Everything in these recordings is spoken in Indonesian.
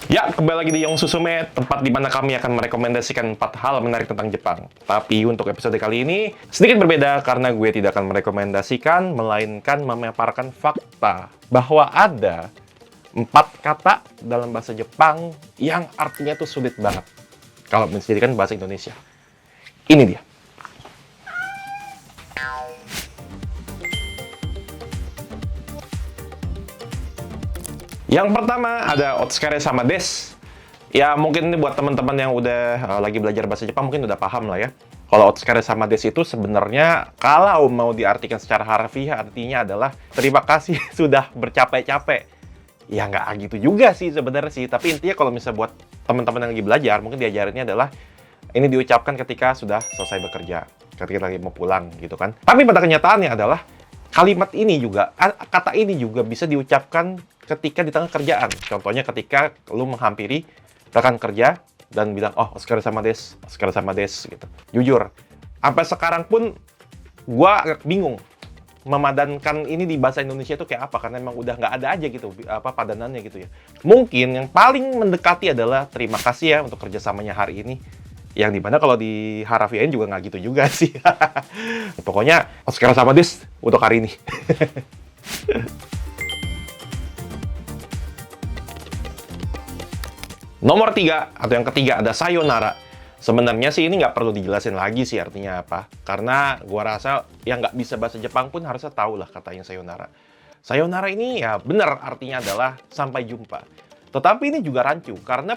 Ya, kembali lagi di Yong Susume, tempat di mana kami akan merekomendasikan 4 hal menarik tentang Jepang. Tapi untuk episode kali ini, sedikit berbeda karena gue tidak akan merekomendasikan, melainkan memaparkan fakta bahwa ada 4 kata dalam bahasa Jepang yang artinya tuh sulit banget kalau menjadikan bahasa Indonesia. Ini dia. Yang pertama ada otsukare sama des. Ya mungkin ini buat teman-teman yang udah lagi belajar bahasa Jepang mungkin udah paham lah ya. Kalau otsukare sama des itu sebenarnya kalau mau diartikan secara harfiah artinya adalah terima kasih sudah bercapek-capek. Ya nggak gitu juga sih sebenarnya sih. Tapi intinya kalau misalnya buat teman-teman yang lagi belajar mungkin diajarinnya adalah ini diucapkan ketika sudah selesai bekerja, ketika lagi mau pulang gitu kan. Tapi pada kenyataannya adalah kalimat ini juga, kata ini juga bisa diucapkan ketika di tengah kerjaan. Contohnya ketika lu menghampiri rekan kerja dan bilang, oh, otsukare sama des, gitu. Jujur, sampai sekarang pun gua agak bingung memadankan ini di bahasa Indonesia itu kayak apa, karena emang udah nggak ada aja gitu, apa padanannya gitu ya. Mungkin yang paling mendekati adalah terima kasih ya untuk kerjasamanya hari ini. Yang dimana kalau di harafiain juga nggak gitu juga sih. Pokoknya, otsukare sama des untuk hari ini. Nomor 3, atau yang ketiga ada sayonara. Sebenarnya sih ini nggak perlu dijelasin lagi sih artinya apa. Karena gua rasa yang nggak bisa bahasa Jepang pun harusnya tahu lah kata yang sayonara. Sayonara ini ya benar artinya adalah sampai jumpa. Tetapi ini juga rancu, karena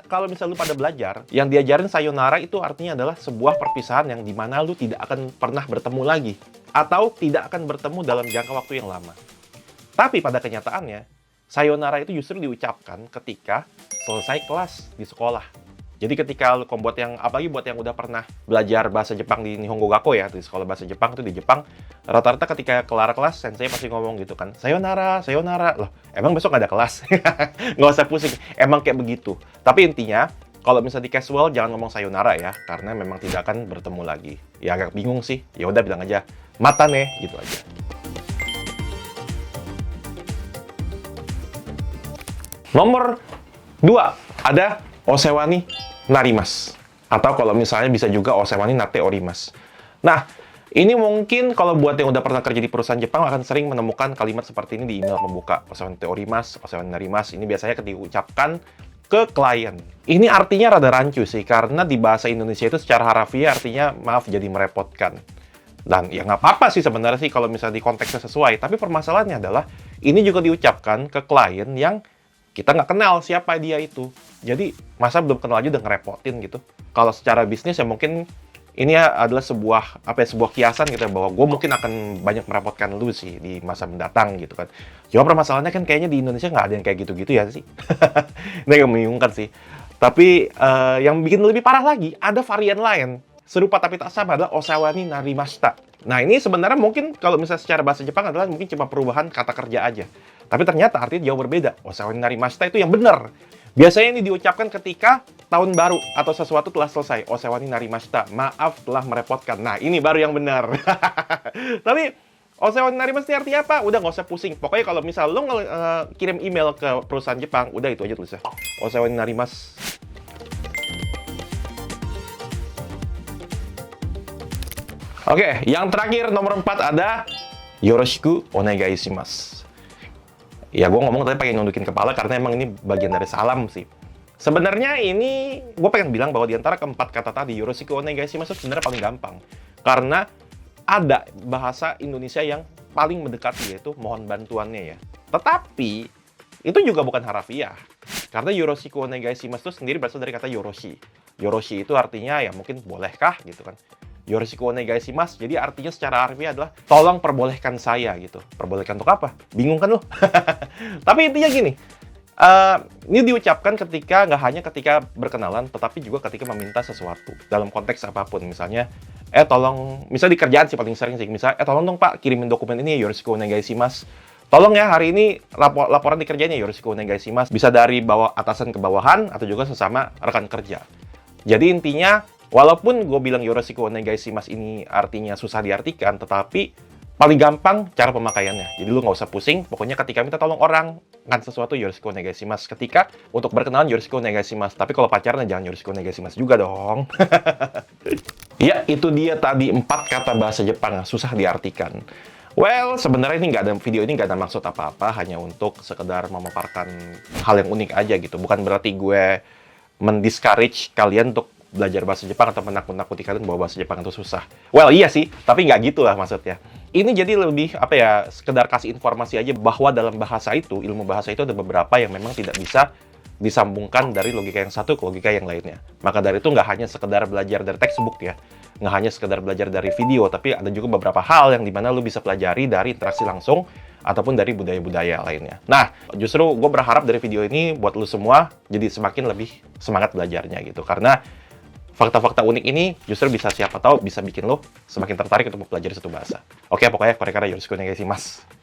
kalau misalnya lu pada belajar, yang diajarin sayonara itu artinya adalah sebuah perpisahan yang dimana lu tidak akan pernah bertemu lagi. Atau tidak akan bertemu dalam jangka waktu yang lama. Tapi pada kenyataannya, sayonara itu justru diucapkan ketika selesai kelas di sekolah. Jadi ketika buat yang, apalagi buat yang udah pernah belajar bahasa Jepang di Nihongo Gakko ya, di sekolah bahasa Jepang itu di Jepang, rata-rata ketika kelar kelas, sensei pasti ngomong gitu kan, sayonara, sayonara. Loh, emang besok nggak ada kelas? Nggak usah pusing, emang kayak begitu. Tapi intinya, kalau misalnya di casual, jangan ngomong sayonara ya, karena memang tidak akan bertemu lagi. Ya agak bingung sih, ya udah bilang aja, mata nih, gitu aja. Nomor 2, ada osewani narimas. Atau kalau misalnya bisa juga osewani nate orimas. Nah, ini mungkin kalau buat yang udah pernah kerja di perusahaan Jepang akan sering menemukan kalimat seperti ini di email pembuka. Osewani nate orimas, osewani narimas. Ini biasanya diucapkan ke klien. Ini artinya rada rancu sih, karena di bahasa Indonesia itu secara harafiah artinya maaf jadi merepotkan. Dan ya nggak apa-apa sih sebenarnya sih kalau misalnya di konteksnya sesuai. Tapi permasalahannya adalah ini juga diucapkan ke klien yang kita nggak kenal siapa dia itu. Jadi, masa belum kenal aja udah ngerepotin gitu. Kalau secara bisnis ya mungkin ini adalah sebuah kiasan gitu ya, bahwa gue mungkin akan banyak merepotkan lu sih di masa mendatang gitu kan. Cuma permasalahannya kan kayaknya di Indonesia nggak ada yang kayak gitu-gitu ya sih. Ini yang membingungkan sih. Tapi yang bikin lebih parah lagi, ada varian lain. Serupa tapi tak sama adalah osewani narimashita. Nah ini sebenarnya mungkin kalau misalnya secara bahasa Jepang adalah mungkin cuma perubahan kata kerja aja. Tapi ternyata artinya jauh berbeda. Osewani narimashita itu yang benar. Biasanya ini diucapkan ketika tahun baru atau sesuatu telah selesai. Osewani narimashita, maaf telah merepotkan. Nah ini baru yang benar. Tapi osewani narimashita artinya apa? Udah nggak usah pusing. Pokoknya kalau misal lo kirim email ke perusahaan Jepang, udah itu aja tulisnya. Osewani narimas. Oke, yang terakhir nomor 4 ada yoroshiku onegai shimasu. Ya, gue ngomong tadi pengen nundukin kepala karena emang ini bagian dari salam sih. Sebenarnya ini, gue pengen bilang bahwa di antara keempat kata tadi, yoroshiku onegai shimasu sebenarnya paling gampang. Karena ada bahasa Indonesia yang paling mendekati, yaitu mohon bantuannya ya. Tetapi, itu juga bukan harafiah. Karena yoroshiku onegai shimasu itu sendiri berasal dari kata yoroshi. Yoroshi itu artinya ya mungkin bolehkah gitu kan. Yoroshiku onegai shimasu, jadi artinya secara harfiah adalah tolong perbolehkan saya gitu. Perbolehkan untuk apa? Bingung kan lo? Tapi intinya gini, ini diucapkan ketika nggak hanya ketika berkenalan, tetapi juga ketika meminta sesuatu dalam konteks apapun. Misalnya, tolong, misalnya di kerjaan sih paling sering sih, misalnya, tolong dong Pak kirimin dokumen ini yoroshiku onegai shimasu. Tolong ya hari ini laporan di kerjanya yoroshiku onegai shimasu. Bisa dari atasan ke bawahan atau juga sesama rekan kerja. Jadi intinya, walaupun gue bilang yoroshiku onegai shimasu ini artinya susah diartikan, tetapi paling gampang cara pemakaiannya. Jadi lu nggak usah pusing, pokoknya ketika minta tolong orang, melakukan sesuatu yoroshiku onegaishimasu. Ketika untuk berkenalan yoroshiku onegaishimasu. Tapi kalau pacaran jangan yoroshiku onegaishimasu juga dong. Ya, itu dia tadi 4 kata bahasa Jepang yang susah diartikan. Well, sebenarnya video ini nggak ada maksud apa-apa, hanya untuk sekedar memaparkan hal yang unik aja gitu. Bukan berarti gue mendiscourage kalian untuk belajar bahasa Jepang atau menakut-nakuti kalian bahwa bahasa Jepang itu susah. Well, iya sih, tapi nggak gitu lah maksudnya. Ini jadi lebih, sekedar kasih informasi aja bahwa dalam bahasa itu, ilmu bahasa itu ada beberapa yang memang tidak bisa disambungkan dari logika yang satu ke logika yang lainnya. Maka dari itu nggak hanya sekedar belajar dari textbook ya, nggak hanya sekedar belajar dari video, tapi ada juga beberapa hal yang dimana lu bisa pelajari dari interaksi langsung ataupun dari budaya-budaya lainnya. Nah, justru gue berharap dari video ini buat lu semua jadi semakin lebih semangat belajarnya gitu, karena fakta-fakta unik ini justru bisa siapa tahu bisa bikin lo semakin tertarik untuk mempelajari satu bahasa. Oke, pokoknya korekara yoroshiku onegaishimasu.